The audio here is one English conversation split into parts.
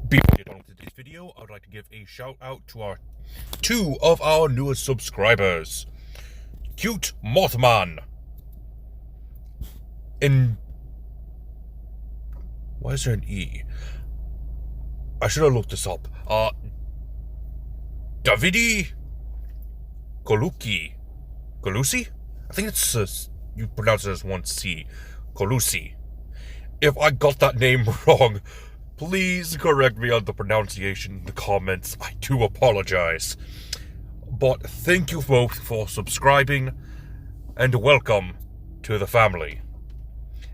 Before we get on with today's video, I would like to give a shout out to two of our newest subscribers, Cute Mothman, and why is there an E? I should have looked this up. Davidi Colusi? I think it's you pronounce it as one C, Colusi. If I got that name wrong, please correct me on the pronunciation in the comments. I do apologize. But thank you both for subscribing, and welcome to the family.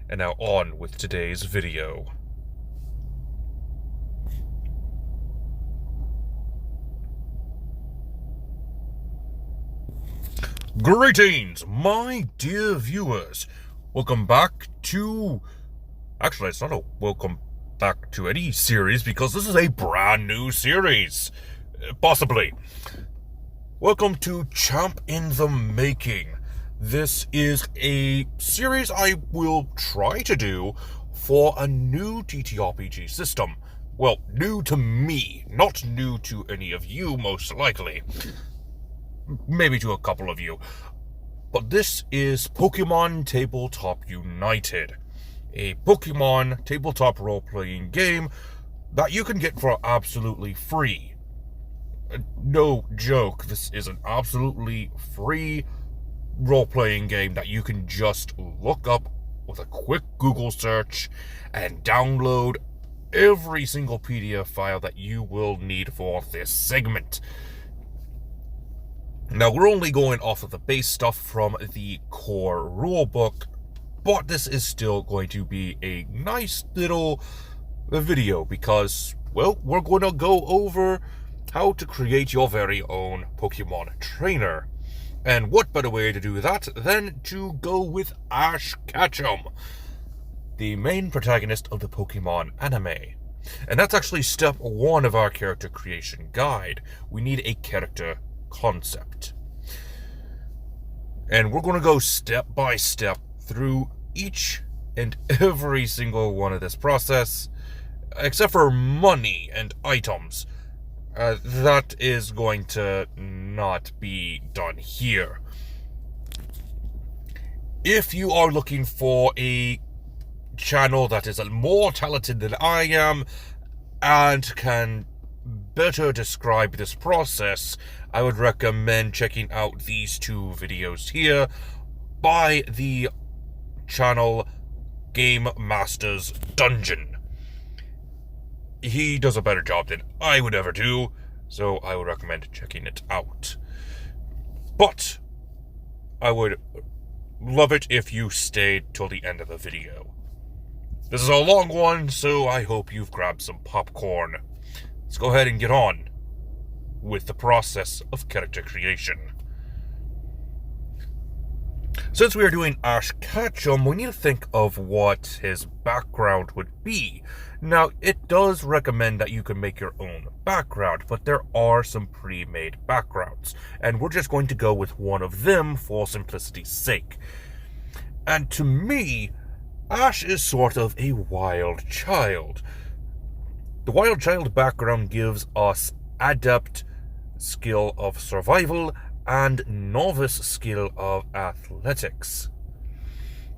And now on with today's video. Greetings, my dear viewers. Welcome back to... Actually, it's not a welcome back to any series, because this is a brand new series. Possibly. Welcome to Champ in the Making. This is a series I will try to do for a new TTRPG system. Well, new to me, not new to any of you, most likely. Maybe to a couple of you. But this is Pokémon Tabletop United. A Pokémon tabletop role-playing game that you can get for absolutely free. No joke, this is an absolutely free role-playing game that you can just look up with a quick Google search and download every single PDF file that you will need for this segment. Now, we're only going off of the base stuff from the core rulebook, but this is still going to be a nice little video because, well, we're going to go over how to create your very own Pokemon trainer. And what better way to do that than to go with Ash Ketchum, the main protagonist of the Pokemon anime. And that's actually step one of our character creation guide. We need a character concept. And we're going to go step by step through each and every single one of this process, except for money and items. That is going to not be done here. If you are looking for a channel that is more talented than I am and can better describe this process, I would recommend checking out these two videos here by the channel Game Master's Dungeon. He does a better job than I would ever do, so I would recommend checking it out. But I would love it if you stayed till the end of the video. This is a long one, so I hope you've grabbed some popcorn. Let's go ahead and get on with the process of character creation. Since we are doing Ash Ketchum, we need to think of what his background would be. Now, it does recommend that you can make your own background, but there are some pre-made backgrounds, and we're just going to go with one of them for simplicity's sake. And to me, Ash is sort of a wild child. The wild child background gives us adept skill of survival and novice skill of athletics.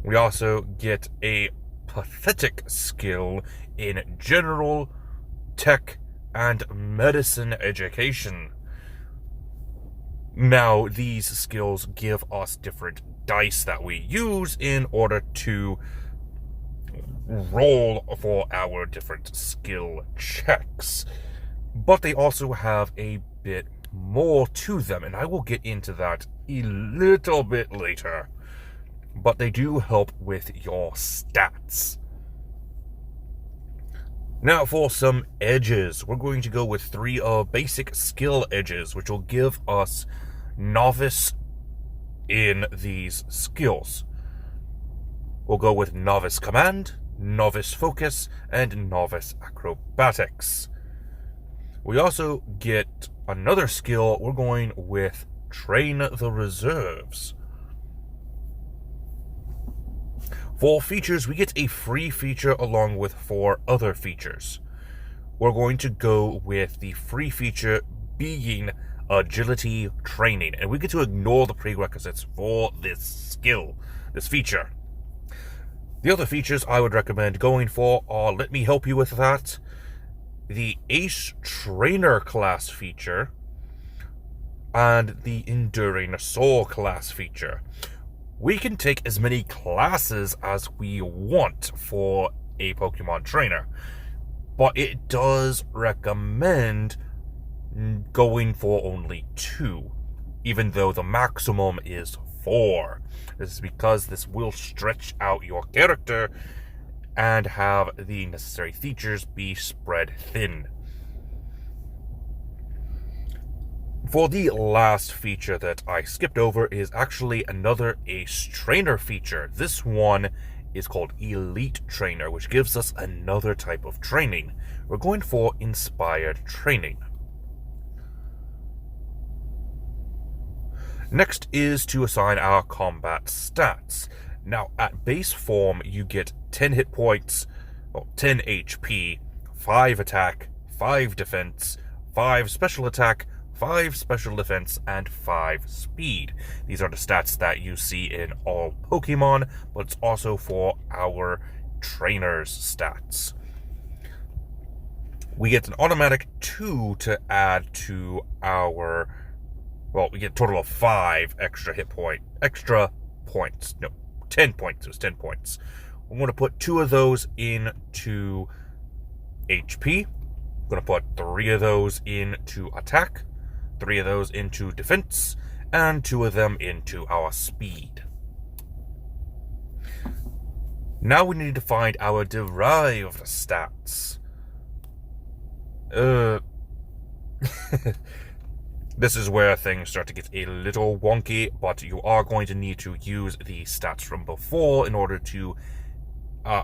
We also get a pathetic skill in general, tech, and medicine education. Now, these skills give us different dice that we use in order to roll for our different skill checks. But they also have a bit more to them, and I will get into that a little bit later. But they do help with your stats. Now for some edges, we're going to go with 3 basic skill edges, which will give us novice in these skills. We'll go with novice command, novice focus, and novice acrobatics. We also get another skill. We're going with train the reserves. For features, we get a free feature along with 4 other features. we're going to go with the free feature being agility training, and we get to ignore the prerequisites for this skill, this feature. The other features I would recommend going for are, let me help you with that, the Ace Trainer class feature and the Enduring Soul class feature. We can take as many classes as we want for a Pokemon trainer, but it does recommend going for only 2, even though the maximum is 4. This is because this will stretch out your character and have the necessary features be spread thin. For the last feature that I skipped over is actually another Ace Trainer feature. This one is called Elite Trainer, which gives us another type of training. We're going for Inspired Training. Next is to assign our combat stats. Now, at base form, you get 10 hit points, 10 HP, 5 attack, 5 defense, 5 special attack, 5 special defense, and 5 speed. These are the stats that you see in all Pokemon, but it's also for our trainers' stats. We get an automatic 2 to add to our... Well, we get a total of 5 extra points. No, 10 points. It was 10 points. I'm going to put 2 of those into HP. I'm going to put 3 of those into attack, 3 of those into defense, and 2 of them into our speed. Now we need to find our derived stats. This is where things start to get a little wonky, but you are going to need to use the stats from before in order to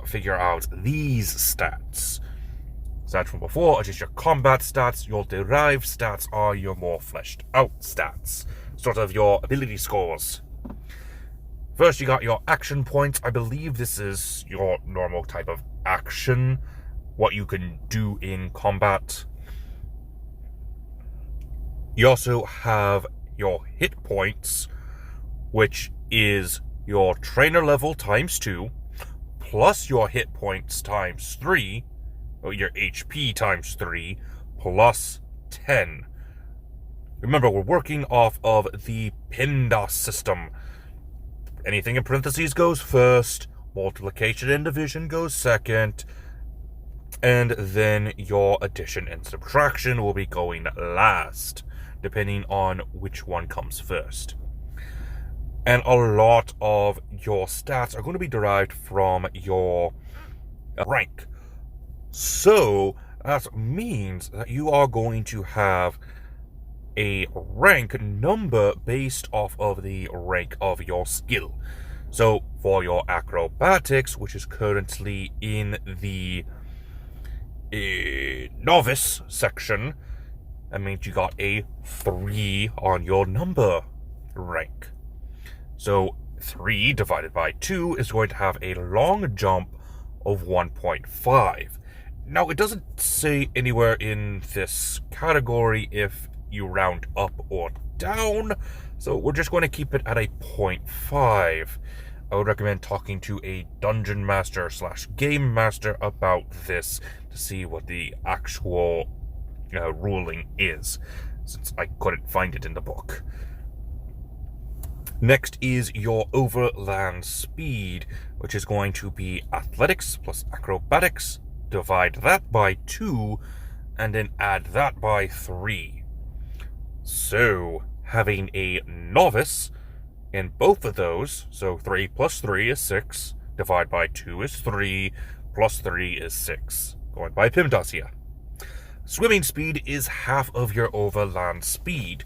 figure out these stats. Stats from before are just your combat stats. Your derived stats are your more fleshed out stats, sort of your ability scores. First, you got your action points. I believe this is your normal type of action, what you can do in combat. You also have your hit points, which is your trainer level times 2, plus your hit points times 3, or your HP times 3, plus 10. Remember, we're working off of the PIMDAS system. Anything in parentheses goes first, multiplication and division goes second, and then your addition and subtraction will be going last, depending on which one comes first. And a lot of your stats are going to be derived from your rank. So that means that you are going to have a rank number based off of the rank of your skill. So for your acrobatics, which is currently in the novice section, that means you got a 3 on your number rank. So 3 divided by 2 is going to have a long jump of 1.5. Now, it doesn't say anywhere in this category if you round up or down, so we're just going to keep it at a 0.5. I would recommend talking to a dungeon master / game master about this to see what the actual ruling is, since I couldn't find it in the book. Next is your overland speed, which is going to be athletics plus acrobatics. Divide that by 2, and then add that by 3. So, having a novice in both of those, so 3 plus 3 is 6, divide by 2 is 3, plus 3 is 6. Going by PIMDAS here. Swimming speed is half of your overland speed.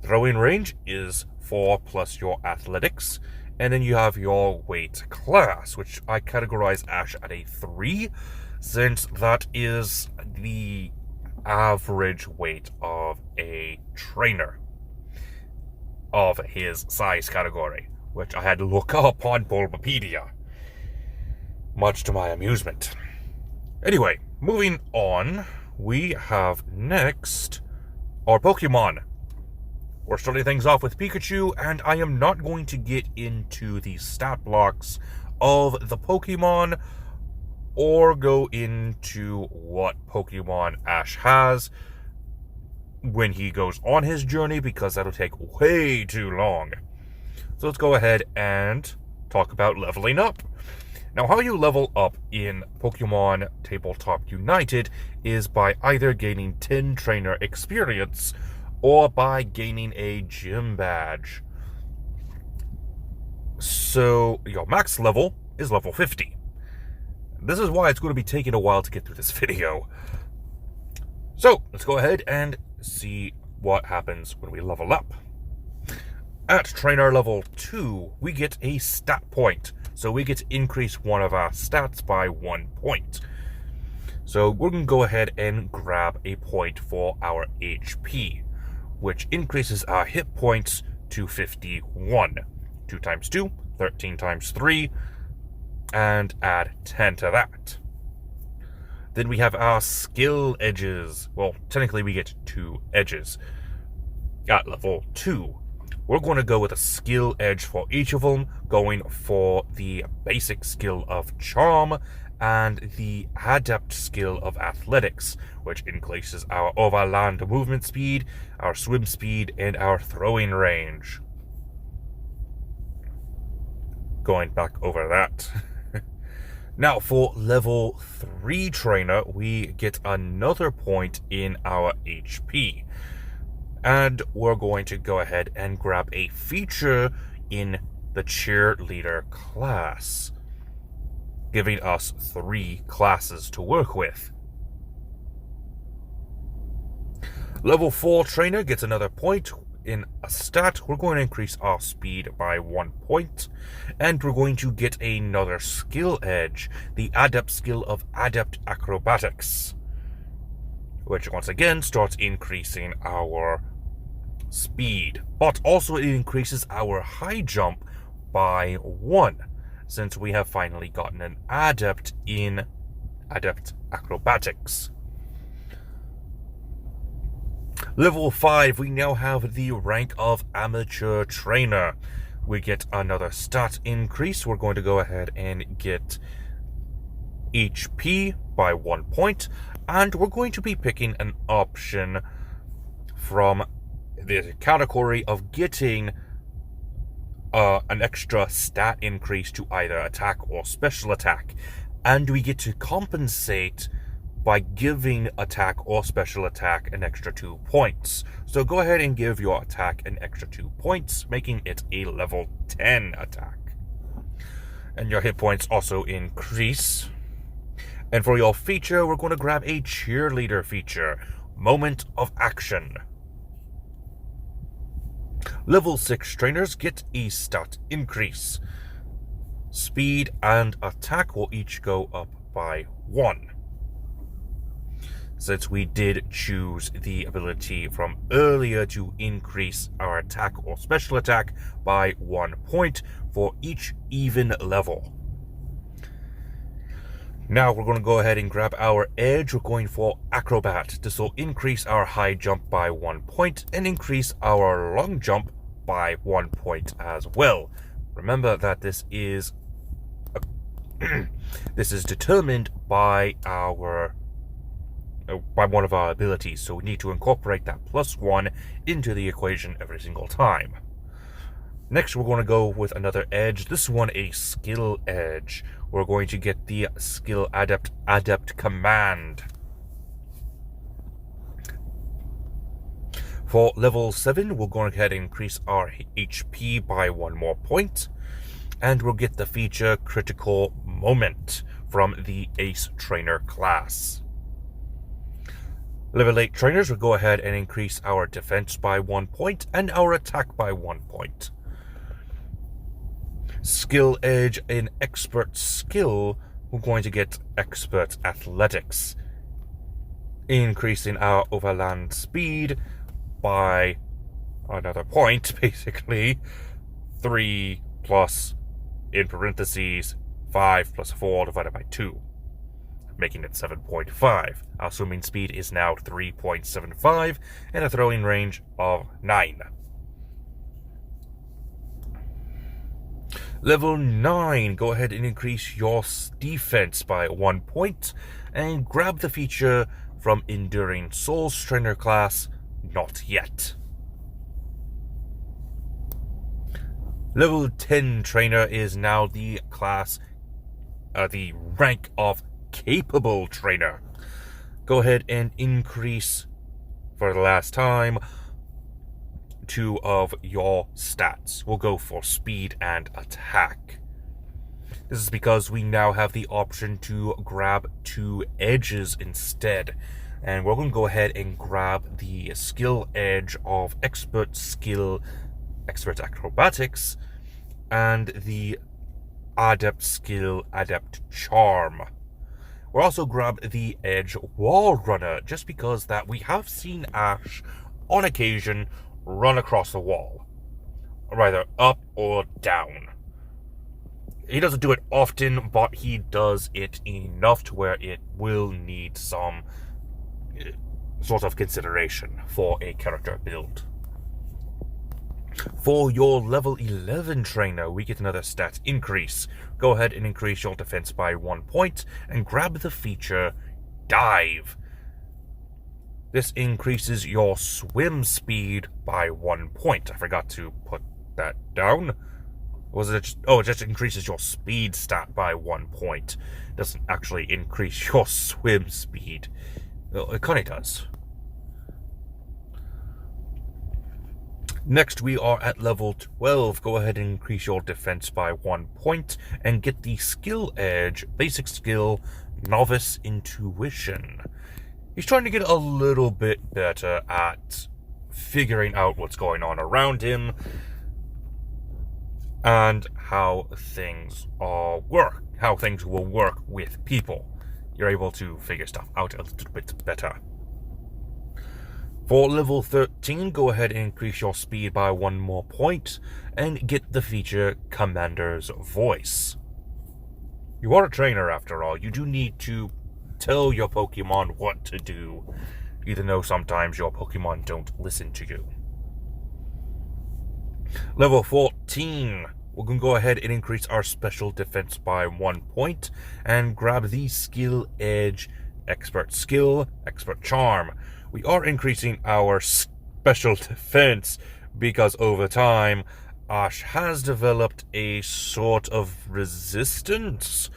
Throwing range is 4 plus your athletics, and then you have your weight class, which I categorize Ash at a 3, since that is the average weight of a trainer of his size category, which I had to look up on Bulbapedia, much to my amusement. Anyway, moving on, we have next our Pokemon. We're starting things off with Pikachu, and I am not going to get into the stat blocks of the Pokemon or go into what Pokemon Ash has when he goes on his journey, because that'll take way too long. So let's go ahead and talk about leveling up. Now, how you level up in Pokemon Tabletop United is by either gaining 10 trainer experience or by gaining a gym badge. So your max level is level 50. This is why it's going to be taking a while to get through this video. So let's go ahead and see what happens when we level up. At trainer level 2, we get a stat point. So we get to increase one of our stats by 1 point. So we're going to go ahead and grab a point for our HP, which increases our hit points to 51. 2 times 2, 13 times 3, and add 10 to that. Then we have our skill edges. Well, technically we get 2 edges. At level 2, we're going to go with a skill edge for each of them, going for the basic skill of Charm and the adept skill of Athletics, which increases our overland movement speed, our swim speed, and our throwing range. Going back over that. Now, for level 3 trainer, we get another point in our HP. And we're going to go ahead and grab a feature in the cheerleader class, giving us 3 classes to work with. Level 4 trainer gets another point in a stat. We're going to increase our speed by 1 point, and we're going to get another skill edge, the adept skill of Adept Acrobatics, which once again starts increasing our speed, but also it increases our high jump by 1, since we have finally gotten an adept in Adept Acrobatics. Level 5, we now have the rank of Amateur Trainer. We get another stat increase. We're going to go ahead and get HP by 1 point, and we're going to be picking an option from the category of getting an extra stat increase to either attack or special attack, and we get to compensate by giving attack or special attack an extra 2 points. So go ahead and give your attack an extra 2 points, making it a level 10 attack. And your hit points also increase. And for your feature, we're going to grab a cheerleader feature, Moment of Action. Level 6 trainers get a stat increase. Speed and attack will each go up by 1. Since we did choose the ability from earlier to increase our attack or special attack by 1 point for each even level. Now we're going to go ahead and grab our edge. We're going for Acrobat. This will increase our high jump by 1 point and increase our long jump by 1 point as well. Remember that this is determined by one of our abilities, so we need to incorporate that +1 into the equation every single time. Next, we're going to go with another edge. This one a skill edge. We're going to get the skill Adept Command. For level 7, we're going to go ahead and increase our HP by 1 more point, and we'll get the feature Critical Moment from the Ace Trainer class. Level 8 trainers will go ahead and increase our defense by 1 point and our attack by 1 point. Skill edge in Expert Skill, we're going to get Expert Athletics, increasing our overland speed by another point, basically. 3 plus, in parentheses, 5 plus 4 divided by 2. making it 7.5. Our swimming speed is now 3.75 and a throwing range of 9. Level 9, go ahead and increase your defense by 1 point and grab the feature from Enduring Souls Trainer class, Not Yet. Level 10 Trainer is now the class, the rank of Capable Trainer. Go ahead and increase, for the last time, 2 of your stats. We'll go for speed and attack. This is because we now have the option to grab 2 edges instead. And we're going to go ahead and grab the skill edge of Expert Acrobatics and the Adept skill, Adept Charm. We'll also grab the edge Wall Runner, just because that we have seen Ash on occasion run across the wall, either up or down. He doesn't do it often, but he does it enough to where it will need some sort of consideration for a character build. For your level 11 trainer, we get another stat increase. Go ahead and increase your defense by 1 point and grab the feature Dive. This increases your swim speed by 1 point. I forgot to put that down. Was it just, it just increases your speed stat by 1 point. It doesn't actually increase your swim speed. Well, it kind of does. Next, we are at level 12. Go ahead and increase your defense by 1 point and get the skill edge, basic skill, Novice Intuition. He's trying to get a little bit better at figuring out what's going on around him and how things will work with people. You're able to figure stuff out a little bit better. For level 13, go ahead and increase your speed by 1 more point and get the feature Commander's Voice. You are a trainer after all. You do need to tell your Pokemon what to do, even though sometimes your Pokemon don't listen to you. Level 14, we're going to go ahead and increase our special defense by 1 point and grab the skill edge, Expert Skill, Expert Charm. We are increasing our special defense because over time, Ash has developed a sort of resistance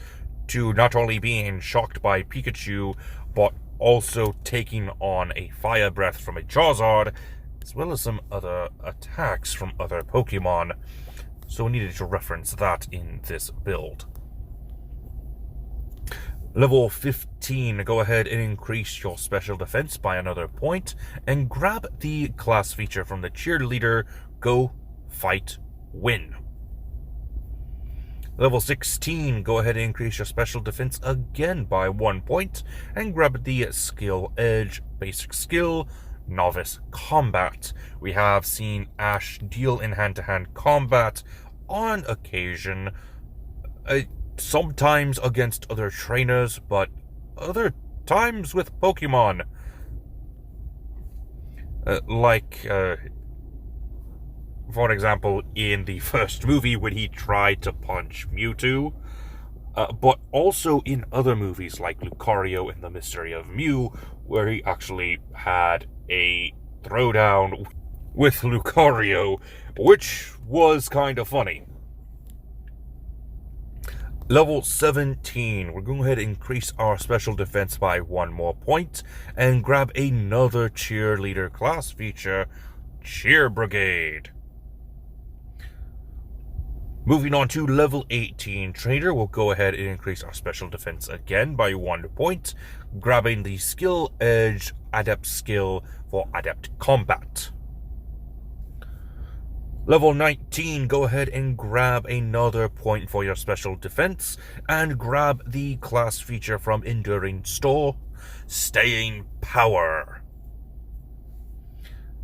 to not only being shocked by Pikachu, but also taking on a Fire Breath from a Charizard, as well as some other attacks from other Pokemon. So we needed to reference that in this build. Level 15, go ahead and increase your special defense by another point and grab the class feature from the cheerleader, Go, Fight, Win. Level 16, go ahead and increase your special defense again by 1 point and grab the skill edge, basic skill, Novice Combat. We have seen Ash deal in hand-to-hand combat on occasion, sometimes against other trainers, but other times with Pokemon. For example, in the first movie when he tried to punch Mewtwo, but also in other movies like Lucario and the Mystery of Mew, where he actually had a throwdown with Lucario, which was kind of funny. Level 17, we're going to go ahead and increase our special defense by 1 more point and grab another cheerleader class feature, Cheer Brigade. Moving on to level 18 trainer, we'll go ahead and increase our special defense again by 1 point, grabbing the skill edge, Adept Skill for Adept Combat. Level 19, go ahead and grab another point for your special defense and grab the class feature from Enduring Store, Staying Power.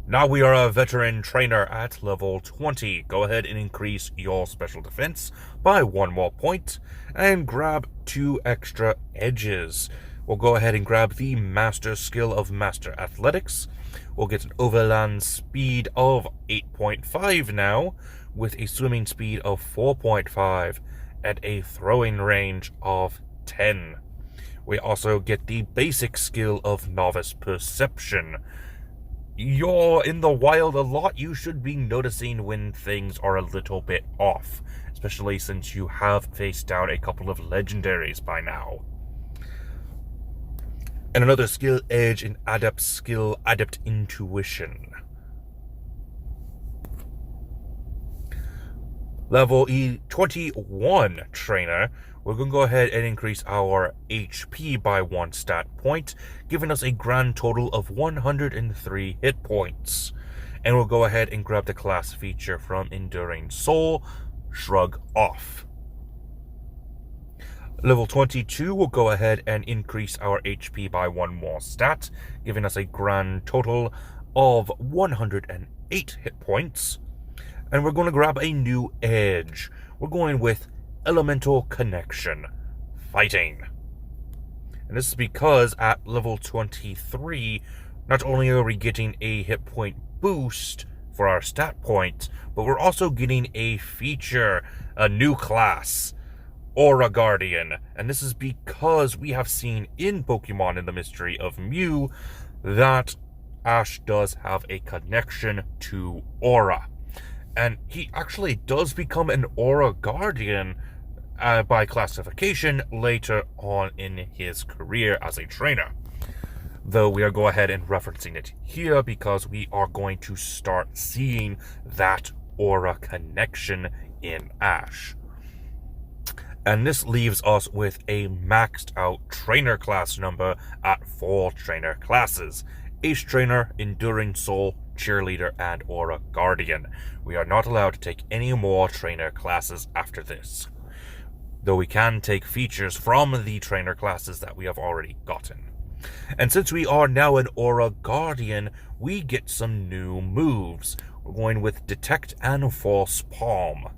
Now we are a veteran trainer at level 20. Go ahead and increase your special defense by 1 more point and grab 2 extra edges. We'll go ahead and grab the master skill of Master Athletics. We'll get an overland speed of 8.5 now, with a swimming speed of 4.5 and a throwing range of 10. We also get the basic skill of Novice Perception. You're in the wild a lot, you should be noticing when things are a little bit off, especially since you have faced down a couple of legendaries by now. And another skill edge in Adept skill, Adept Intuition. Level E21 trainer, we're going to go ahead and increase our HP by 1 stat point, giving us a grand total of 103 hit points. And we'll go ahead and grab the class feature from Enduring Soul, Shrug Off. Level 22, we'll go ahead and increase our HP by 1 more stat, giving us a grand total of 108 hit points. And we're going to grab a new edge. We're going with Elemental Connection, Fighting. And this is because at level 23, not only are we getting a hit point boost for our stat point, but we're also getting a feature, a new class, Aura Guardian. And this is because we have seen in Pokemon in the Mystery of Mew that Ash does have a connection to Aura. And he actually does become an Aura Guardian by classification later on in his career as a trainer. Though we are going ahead and referencing it here because we are going to start seeing that Aura connection in Ash. And this leaves us with a maxed out trainer class number at 4 trainer classes: Ace Trainer, Enduring Soul, Cheerleader, and Aura Guardian. We are not allowed to take any more trainer classes after this, though we can take features from the trainer classes that we have already gotten. And since we are now an Aura Guardian, we get some new moves. We're going with Detect and False Palm.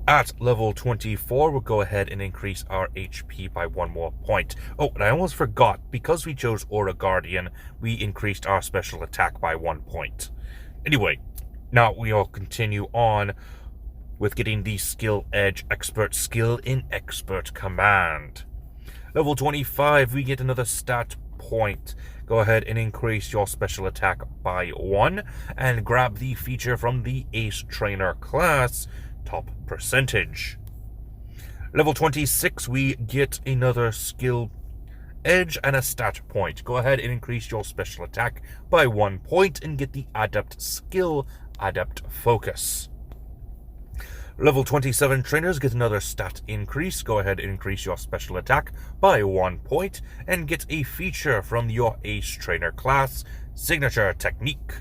At level 24, we'll go ahead and increase our HP by 1 more point. Oh, and I almost forgot, because we chose Aura Guardian, we increased our special attack by 1 point. Anyway, now we'll continue on with getting the skill edge Expert skill in Expert Command. Level 25, we get another stat point. Go ahead and increase your special attack by 1 and grab the feature from the Ace Trainer class, Top Percentage. Level 26, we get another skill edge and a stat point. Go ahead and increase your special attack by 1 point and get the Adept skill, Adept Focus. Level 27 trainers get another stat increase. Go ahead and increase your special attack by 1 point and get a feature from your Ace Trainer class, Signature Technique.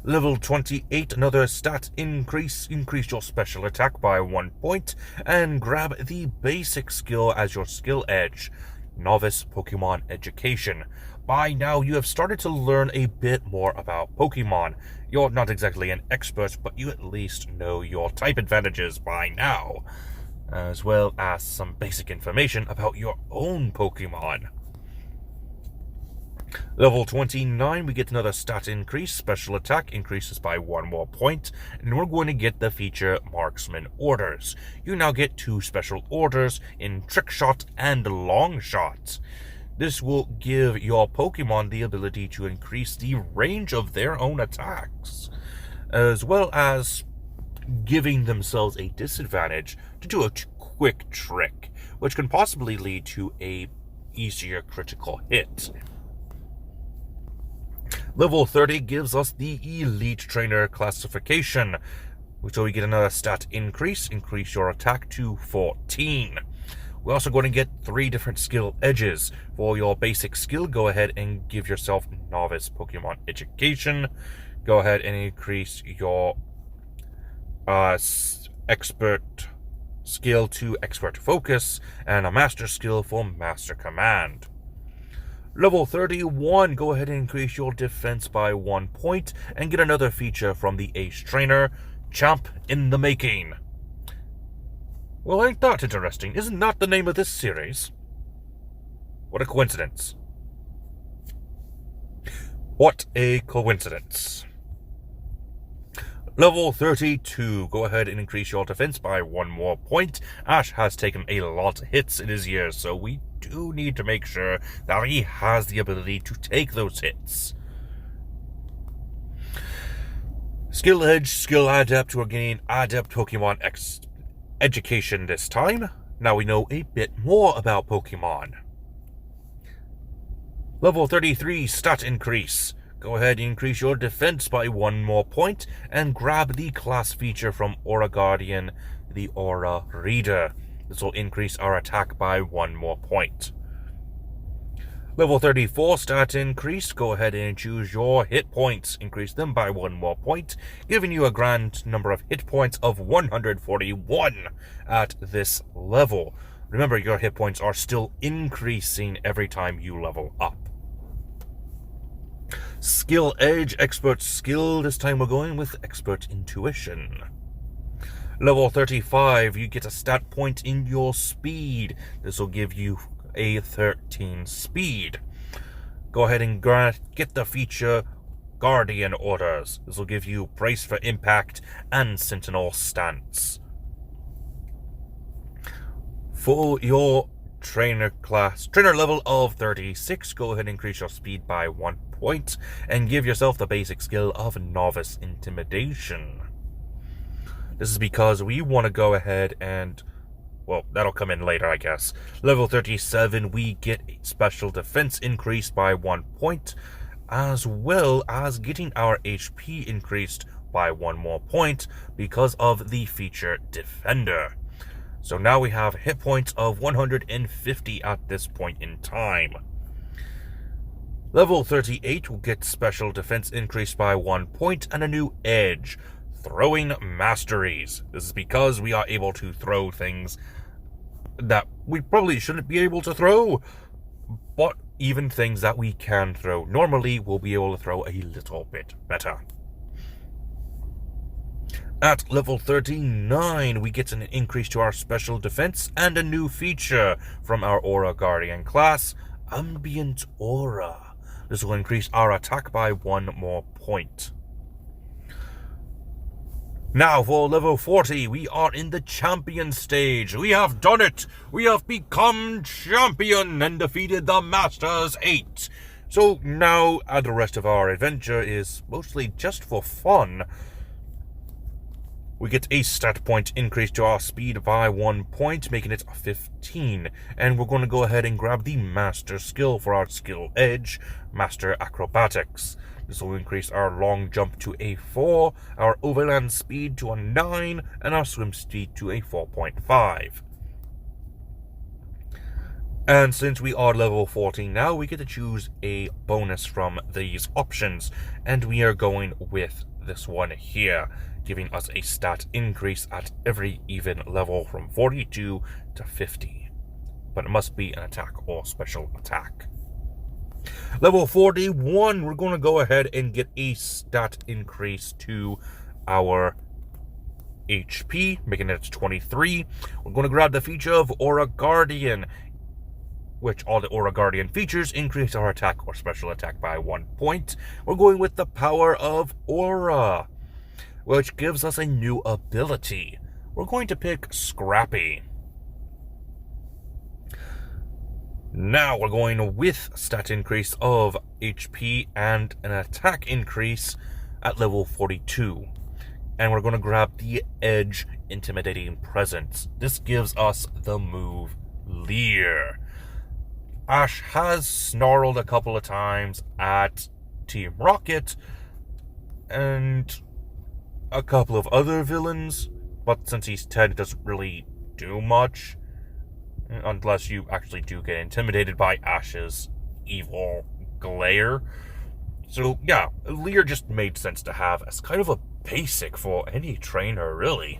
Level 28, another stat increase. Increase your special attack by 1 point and grab the basic skill as your skill edge, Novice Pokemon Education. By now, you have started to learn a bit more about Pokemon. You're not exactly an expert, but you at least know your type advantages by now, as well as some basic information about your own Pokemon. Level 29, we get another stat increase. Special attack increases by 1 more point, and we're going to get the feature Marksman Orders. You now get 2 special orders in Trick Shot and Long Shot. This will give your Pokemon the ability to increase the range of their own attacks, as well as giving themselves a disadvantage to do a quick trick, which can possibly lead to a easier critical hit. Level 30 gives us the Elite Trainer classification, so we get another stat increase. Increase your attack to 14. We're also going to get 3 different skill edges. For your basic skill, go ahead and give yourself Novice Pokemon Education. Go ahead and increase your Expert skill to Expert Focus, and a Master skill for Master Command. Level 31, go ahead and increase your defense by 1 point and get another feature from the Ace Trainer, Champ in the Making. Well, ain't that interesting? Isn't that the name of this series? What a coincidence. What a coincidence. Level 32, go ahead and increase your defense by 1 more point. Ash has taken a lot of hits in his years, so we do need to make sure that he has the ability to take those hits. Skill Edge, Skill Adept, we're getting Adept Pokemon Education this time. Now we know a bit more about Pokemon. Level 33, Stat Increase. Go ahead and increase your defense by 1 more point and grab the class feature from Aura Guardian, the Aura Reader. This will increase our attack by 1 more point. Level 34, Stat Increase. Go ahead and choose your hit points. Increase them by 1 more point, giving you a grand number of hit points of 141 at this level. Remember, your hit points are still increasing every time you level up. Skill Edge, Expert Skill. This time we're going with Expert Intuition. Level 35, you get a stat point in your speed. This will give you a 13 speed. Go ahead and get the feature Guardian Orders. This will give you Brace for Impact and Sentinel Stance. For your trainer level of 36, go ahead and increase your speed by 1 point and give yourself the basic skill of Novice Intimidation. This is because we want to go ahead and, well, that'll come in later, I guess. Level 37, we get a special defense increase by 1 point, as well as getting our HP increased by 1 more point because of the feature Defender. So now we have hit points of 150 at this point in time. Level 38 will get special defense increased by 1 point and a new edge, Throwing Masteries. This is because we are able to throw things that we probably shouldn't be able to throw, but even things that we can throw normally, we'll be able to throw a little bit better. At level 39, we get an increase to our special defense and a new feature from our Aura Guardian class, Ambient Aura. This will increase our attack by 1 more point. Now for level 40, we are in the champion stage. We have done it! We have become champion and defeated the Masters 8. So now the rest of our adventure is mostly just for fun. We get a stat point increase to our speed by 1 point, making it 15. And we're going to go ahead and grab the Master skill for our skill edge, Master Acrobatics. This will increase our long jump to a 4, our overland speed to a 9, and our swim speed to a 4.5. And since we are level 14 now, we get to choose a bonus from these options. And we are going with this one here, giving us a stat increase at every even level from 42 to 50. But it must be an attack or special attack. Level 41, we're going to go ahead and get a stat increase to our HP, making it 23. We're going to grab the feature of Aura Guardian, which all the Aura Guardian features increase our attack or special attack by 1 point. We're going with the power of Aura, which gives us a new ability. We're going to pick Scrappy. Now we're going with stat increase of HP and an attack increase at level 42. And we're going to grab the Edge Intimidating Presence. This gives us the move Leer. Ash has snarled a couple of times at Team Rocket and a couple of other villains, but since he's 10, it doesn't really do much. Unless you actually do get intimidated by Ash's evil glare. So, yeah, Leer just made sense to have as kind of a basic for any trainer, really.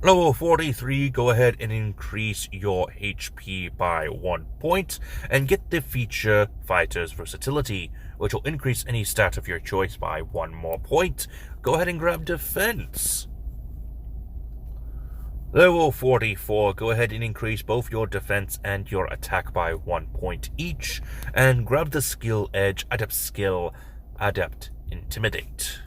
Level 43, go ahead and increase your HP by 1 point and get the feature Fighter's Versatility, which will increase any stat of your choice by 1 more point. Go ahead and grab Defense. Level 44, go ahead and increase both your defense and your attack by 1 point each, and grab the skill edge, Adept Skill, Adept Intimidate.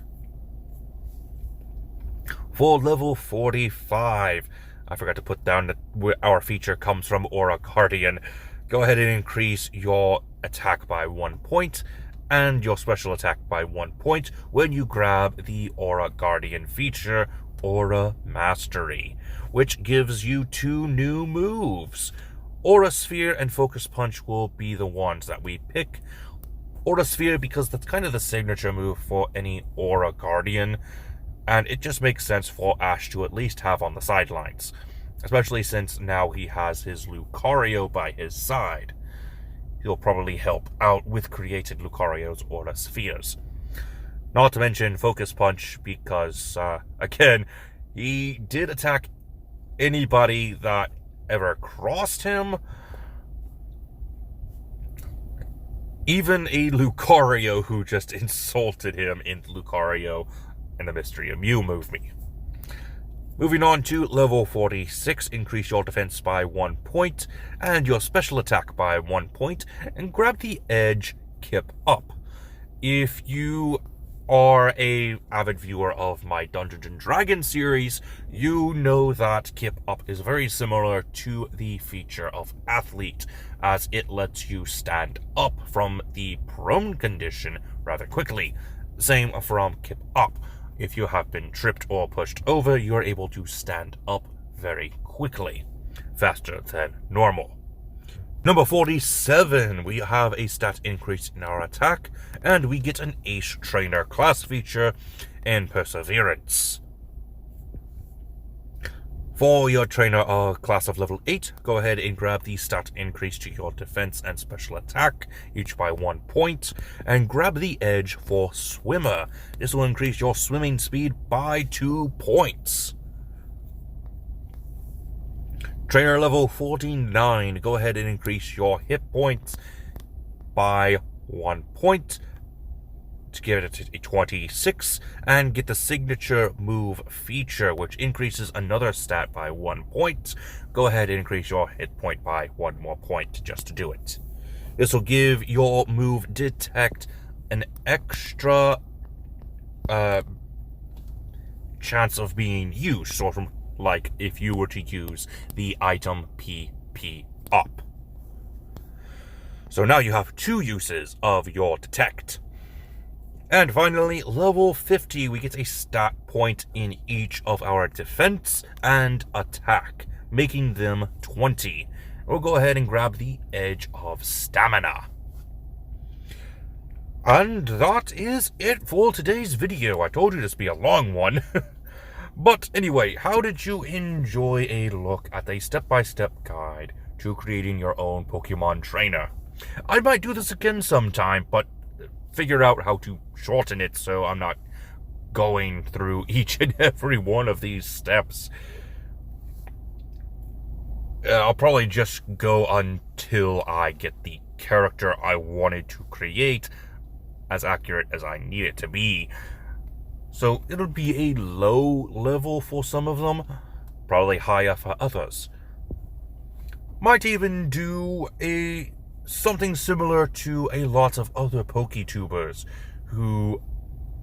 For level 45, I forgot to put down that where our feature comes from Aura Guardian. Go ahead and increase your attack by 1 point and your special attack by 1 point when you grab the Aura Guardian feature, Aura Mastery, which gives you 2 new moves. Aura Sphere and Focus Punch will be the ones that we pick. Aura Sphere because that's kind of the signature move for any Aura Guardian, and it just makes sense for Ash to at least have on the sidelines, especially since now he has his Lucario by his side. He'll probably help out with creating Lucario's Aura Spheres. Not to mention Focus Punch because, again, he did attack anybody that ever crossed him. Even a Lucario who just insulted him in Lucario and the Mystery of Mew movie. Moving on to level 46, increase your defense by 1 point and your special attack by 1 point, and grab the edge Kip Up. If you are a avid viewer of my Dungeons & Dragons series, you know that Kip Up is very similar to the feature of Athlete, as it lets you stand up from the prone condition rather quickly. Same from Kip Up. If you have been tripped or pushed over, you are able to stand up very quickly, faster than normal. Number 47, we have a stat increase in our attack, and we get an Ace Trainer class feature and Perseverance. For your trainer class of level 8, go ahead and grab the stat increase to your defense and special attack, each by 1 point, and grab the edge for Swimmer. This will increase your swimming speed by 2 points. Trainer level 49, go ahead and increase your hit points by 1 point to give it a 26, and get the signature move feature, which increases another stat by 1 point. Go ahead and increase your hit point by 1 more point just to do it. This will give your move Detect an extra chance of being used, sort of like if you were to use the item PP Up. So now you have 2 uses of your Detect. And finally, level 50, we get a stat point in each of our defense and attack, making them 20. We'll go ahead and grab the edge of Stamina. And that is it for today's video. I told you this would be a long one. But anyway, how did you enjoy a look at a step-by-step guide to creating your own Pokemon trainer? I might do this again sometime, but figure out how to shorten it so I'm not going through each and every one of these steps. I'll probably just go until I get the character I wanted to create as accurate as I need it to be. So it'll be a low level for some of them, probably higher for others. Might even do something similar to a lot of other PokeTubers who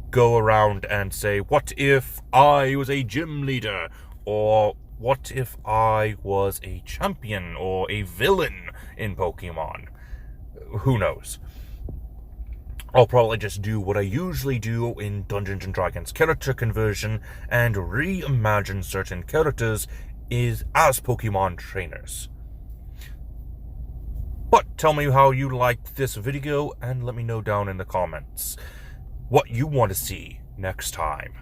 go around and say, what if I was a gym leader? Or what if I was a champion or a villain in Pokemon? Who knows? I'll probably just do what I usually do in Dungeons & Dragons character conversion and reimagine certain characters as Pokemon trainers. But tell me how you liked this video and let me know down in the comments what you want to see next time.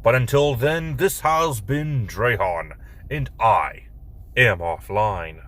But until then, this has been Drahon, and I am offline.